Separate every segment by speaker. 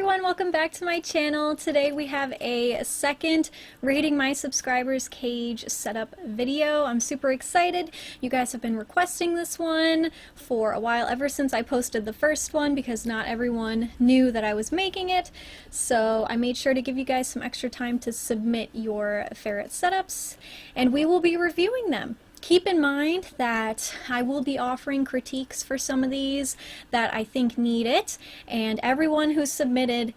Speaker 1: everyone, welcome back to my channel. Today we have a second rating my subscribers cage setup video. I'm super excited. You guys have been requesting this one for a while, ever since I posted the first one, because not everyone knew that I was making it. So I made sure to give you guys some extra time to submit your ferret setups, and we will be reviewing them. Keep in mind that I will be offering critiques for some of these that I think need it, and everyone who's submitted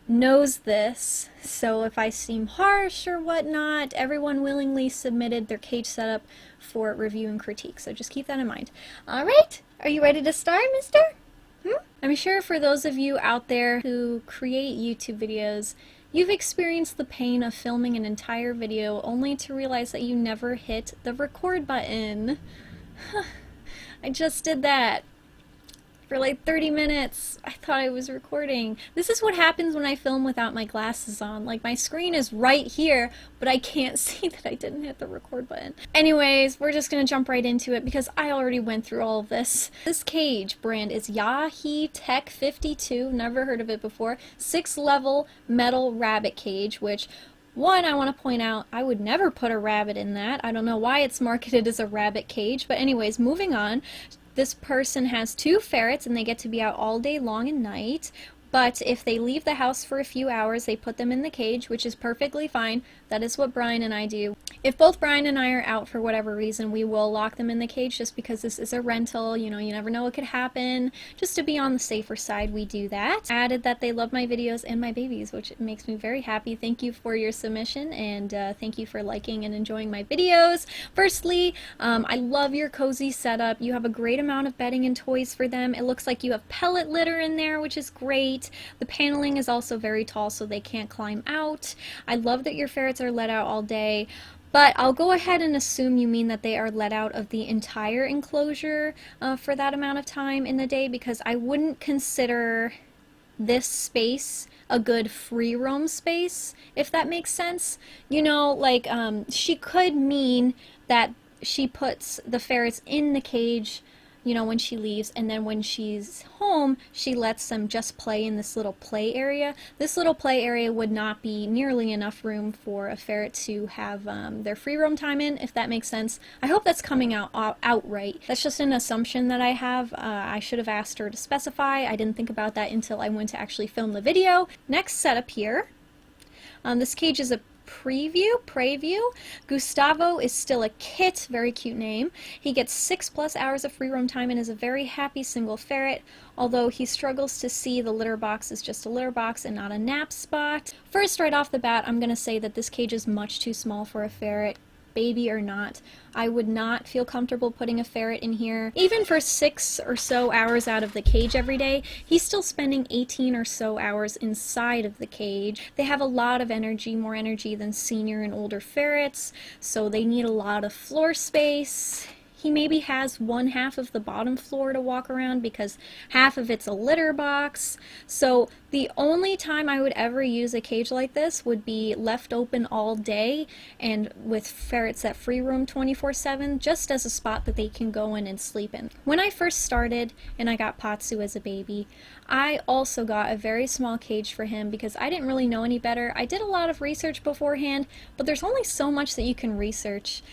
Speaker 1: knows this, so if I seem harsh or whatnot, everyone willingly submitted their cage setup for review and critique, so just keep that in mind. Alright, are you ready to start, mister? I'm sure for those of you out there who create YouTube videos, you've experienced the pain of filming an entire video only to realize that you never hit the record button. I just did that for like 30 minutes. I thought I was recording. This is what happens when I film without my glasses on. Like, my screen is right here, but I can't see that I didn't hit the record button. Anyways, we're just gonna jump right into it because I already went through all of this. This cage brand is Yahi Tech 52, never heard of it before. 6-level metal rabbit cage, which one, I want to point out, I would never put a rabbit in that. I don't know why it's marketed as a rabbit cage, but anyways, moving on. This person has 2 ferrets and they get to be out all day long and night, but if they leave the house for a few hours, they put them in the cage, which is perfectly fine. That is what Bryn and I do. If both Bryn and I are out for whatever reason, we will lock them in the cage just because this is a rental. You know, you never know what could happen. Just to be on the safer side, we do that. Added that they love my videos and my babies, which makes me very happy. Thank you for your submission, and thank you for liking and enjoying my videos. Firstly, I love your cozy setup. You have a great amount of bedding and toys for them. It looks like you have pellet litter in there, which is great. The paneling is also very tall, so they can't climb out. I love that your ferrets are let out all day. But I'll go ahead and assume you mean that they are let out of the entire enclosure for that amount of time in the day, because I wouldn't consider this space a good free roam space, if that makes sense. You know, like, she could mean that she puts the ferrets in the cage, you know, when she leaves, and then when she's home, she lets them just play in this little play area. This little play area would not be nearly enough room for a ferret to have their free roam time in, if that makes sense. I hope that's coming out outright. That's just an assumption that I have. I should have asked her to specify. I didn't think about that until I went to actually film the video. Next setup here. This cage is a preview. Gustavo is still a kit, very cute name. He gets 6+ hours of free roam time and is a very happy single ferret, although he struggles to see the litter box is just a litter box and not a nap spot. First, right off the bat, I'm gonna say that this cage is much too small for a ferret, baby or not. I would not feel comfortable putting a ferret in here. Even for 6 or so hours out of the cage every day, he's still spending 18 or so hours inside of the cage. They have a lot of energy, more energy than senior and older ferrets, so they need a lot of floor space. He maybe has 1/2 of the bottom floor to walk around because half of it's a litter box. So the only time I would ever use a cage like this would be left open all day and with ferrets that free roam 24/7, just as a spot that they can go in and sleep in. When I first started and I got Pazu as a baby, I also got a very small cage for him because I didn't really know any better. I did a lot of research beforehand, but there's only so much that you can research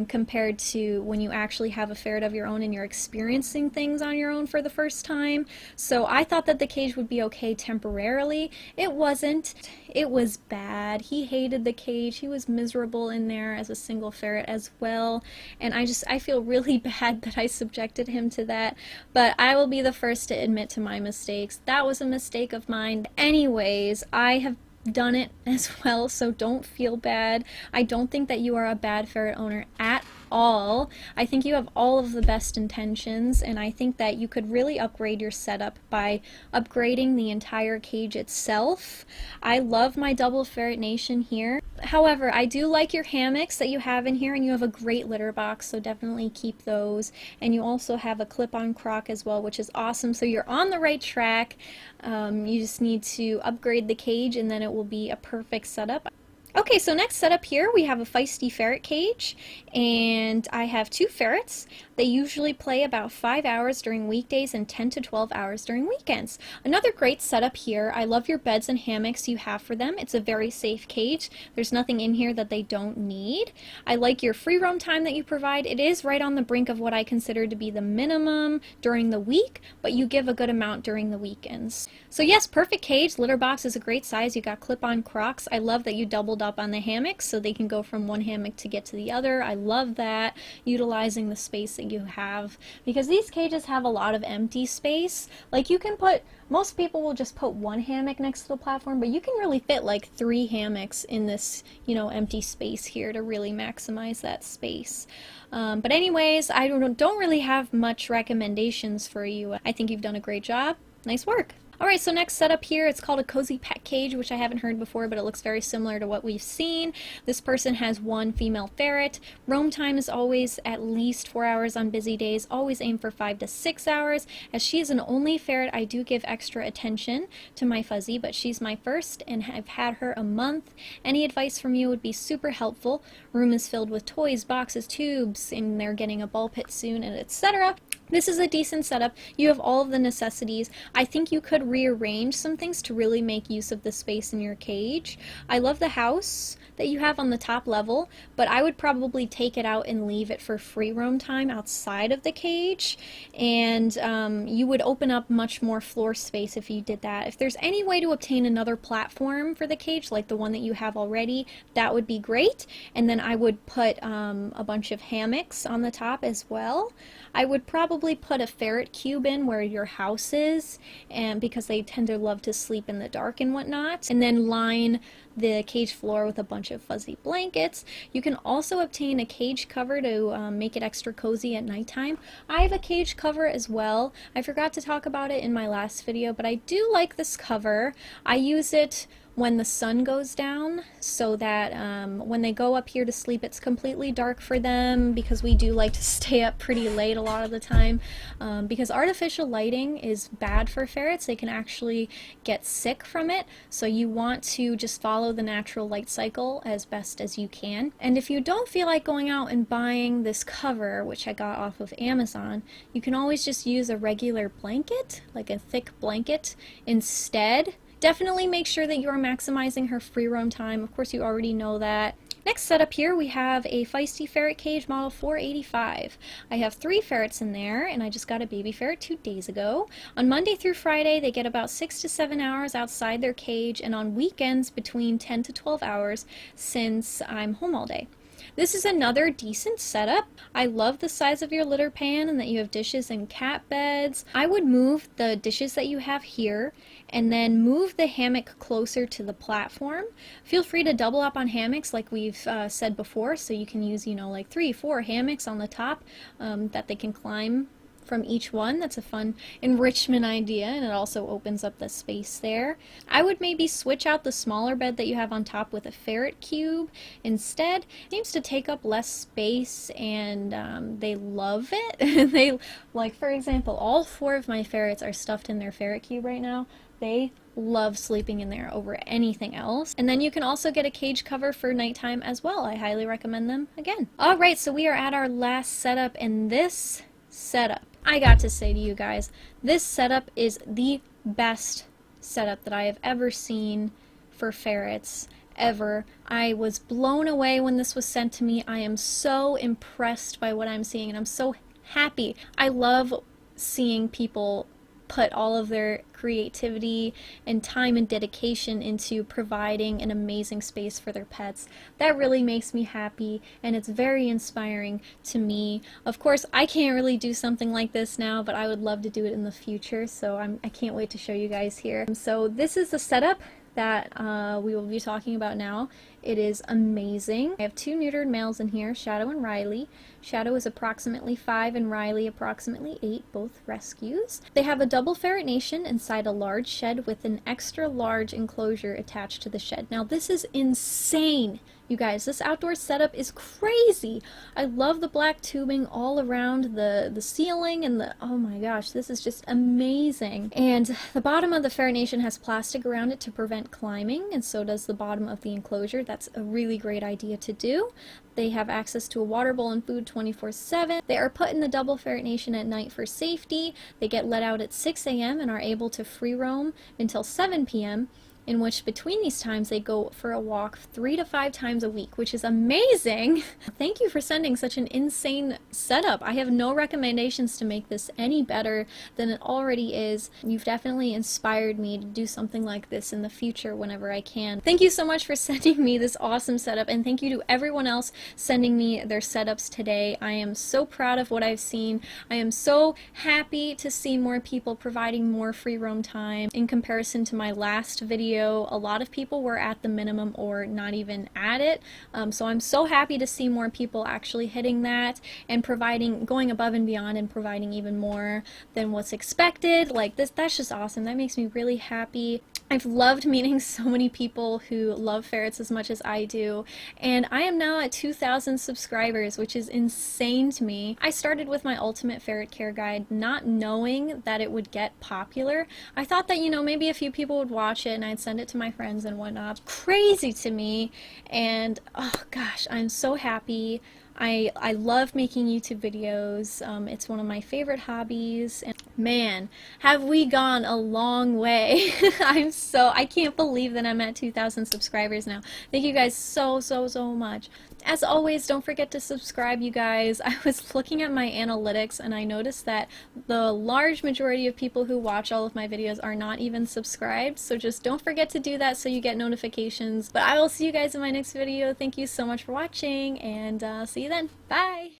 Speaker 1: compared to when you actually have a ferret of your own and you're experiencing things on your own for the first time. So I thought that the cage would be okay temporarily. It wasn't. It was bad. He hated the cage. He was miserable in there as a single ferret as well, and I feel really bad that I subjected him to that, but I will be the first to admit to my mistakes. That was a mistake of mine. Anyways, I have done it as well, so don't feel bad. I don't think that you are a bad ferret owner at all. I think you have all of the best intentions, and I think that you could really upgrade your setup by upgrading the entire cage itself. I love my double ferret nation here. However, I do like your hammocks that you have in here, and you have a great litter box, so definitely keep those. And you also have a clip-on crock as well, which is awesome, so you're on the right track. You just need to upgrade the cage, and then it will be a perfect setup. Okay, so next setup here we have a Feisty ferret cage, and I have 2 ferrets. They usually play about 5 hours during weekdays and 10 to 12 hours during weekends. Another great setup here, I love your beds and hammocks you have for them. It's a very safe cage. There's nothing in here that they don't need. I like your free roam time that you provide. It is right on the brink of what I consider to be the minimum during the week, but you give a good amount during the weekends. So yes, perfect cage. Litter box is a great size. You got clip-on crocks. I love that you doubled up on the hammocks so they can go from one hammock to get to the other. I love that, utilizing the space that you have, because these cages have a lot of empty space. Like, you can put, most people will just put one hammock next to the platform, but you can really fit like 3 hammocks in this, you know, empty space here to really maximize that space. But anyways, I don't really have much recommendations for you. I think you've done a great job. Nice work. Alright, so next setup here, it's called a cozy pet cage, which I haven't heard before, but it looks very similar to what we've seen. This person has 1 female ferret. Roam time is always at least 4 hours on busy days. Always aim for 5 to 6 hours. As she is an only ferret, I do give extra attention to my fuzzy, but she's my first, and I've had her a month. Any advice from you would be super helpful. Room is filled with toys, boxes, tubes, and they're getting a ball pit soon, and etc. This is a decent setup. You have all of the necessities. I think you could rearrange some things to really make use of the space in your cage. I love the house that you have on the top level, but I would probably take it out and leave it for free roam time outside of the cage, and you would open up much more floor space if you did that. If there's any way to obtain another platform for the cage, like the one that you have already, that would be great. And then I would put a bunch of hammocks on the top as well. I would probably put a ferret cube in where your house is, and because they tend to love to sleep in the dark and whatnot, and then line the cage floor with a bunch of fuzzy blankets. You can also obtain a cage cover to make it extra cozy at nighttime. I have a cage cover as well. I forgot to talk about it in my last video, but I do like this cover. I use it when the sun goes down, so that when they go up here to sleep, it's completely dark for them, because we do like to stay up pretty late a lot of the time, because artificial lighting is bad for ferrets. They can actually get sick from it, so you want to just follow the natural light cycle as best as you can. And if you don't feel like going out and buying this cover, which I got off of Amazon, you can always just use a regular blanket, like a thick blanket instead. Definitely make sure that you are maximizing her free roam time. Of course, you already know that. Next setup here, we have a Feisty ferret cage model 485. I have 3 ferrets in there, and I just got a baby ferret 2 days ago. On Monday through Friday, they get about 6 to 7 hours outside their cage, and on weekends between 10 to 12 hours, since I'm home all day. This is another decent setup. I love the size of your litter pan and that you have dishes and cat beds. I would move the dishes that you have here and then move the hammock closer to the platform. Feel free to double up on hammocks like we've said before, so you can use, you know, like 3, 4 hammocks on the top that they can climb from each one. That's a fun enrichment idea, and it also opens up the space there. I would maybe switch out the smaller bed that you have on top with a ferret cube instead. It seems to take up less space, and they love it. They, like, for example, all 4 of my ferrets are stuffed in their ferret cube right now. They love sleeping in there over anything else. And then you can also get a cage cover for nighttime as well. I highly recommend them again. Alright, so we are at our last setup, and this setup, I got to say to you guys, this setup is the best setup that I have ever seen for ferrets, ever. I was blown away when this was sent to me. I am so impressed by what I'm seeing, and I'm so happy. I love seeing people put all of their creativity and time and dedication into providing an amazing space for their pets. That really makes me happy, and it's very inspiring to me. Of course, I can't really do something like this now, but I would love to do it in the future, so I can't wait to show you guys here. So this is the setup that we will be talking about now. It is amazing. I have 2 neutered males in here, Shadow and Riley. Shadow is approximately 5 and Riley approximately 8, both rescues. They have a double ferret nation inside a large shed with an extra large enclosure attached to the shed. Now this is insane, you guys. This outdoor setup is crazy. I love the black tubing all around the ceiling, and oh my gosh, this is just amazing. And the bottom of the ferret nation has plastic around it to prevent climbing, and so does the bottom of the enclosure. that's a really great idea to do. They have access to a water bowl and food 24/7. They are put in the double ferret nation at night for safety. They get let out at 6 a.m. and are able to free roam until 7 p.m., in which between these times they go for a walk 3 to 5 times a week, which is amazing. Thank you for sending such an insane setup. I have no recommendations to make this any better than it already is. You've definitely inspired me to do something like this in the future whenever I can. Thank you so much for sending me this awesome setup, and thank you to everyone else sending me their setups today. I am so proud of what I've seen. I am so happy to see more people providing more free roam time. In comparison to my last video, a lot of people were at the minimum or not even at it, so I'm so happy to see more people actually hitting that and going above and beyond and providing even more than what's expected. Like this, that's just awesome. That makes me really happy. I've loved meeting so many people who love ferrets as much as I do, and I am now at 2,000 subscribers, which is insane to me. I started with my ultimate ferret care guide not knowing that it would get popular. I thought that, you know, maybe a few people would watch it and I'd send it to my friends and whatnot. Crazy to me, and oh gosh, I'm so happy. I love making YouTube videos. It's one of my favorite hobbies, and man, have we gone a long way. I can't believe that I'm at 2,000 subscribers now. Thank you guys so much. As always, don't forget to subscribe, you guys. I was looking at my analytics and I noticed that the large majority of people who watch all of my videos are not even subscribed, so just don't forget to do that so you get notifications. But I will see you guys in my next video. Thank you so much for watching, and see you then. Bye!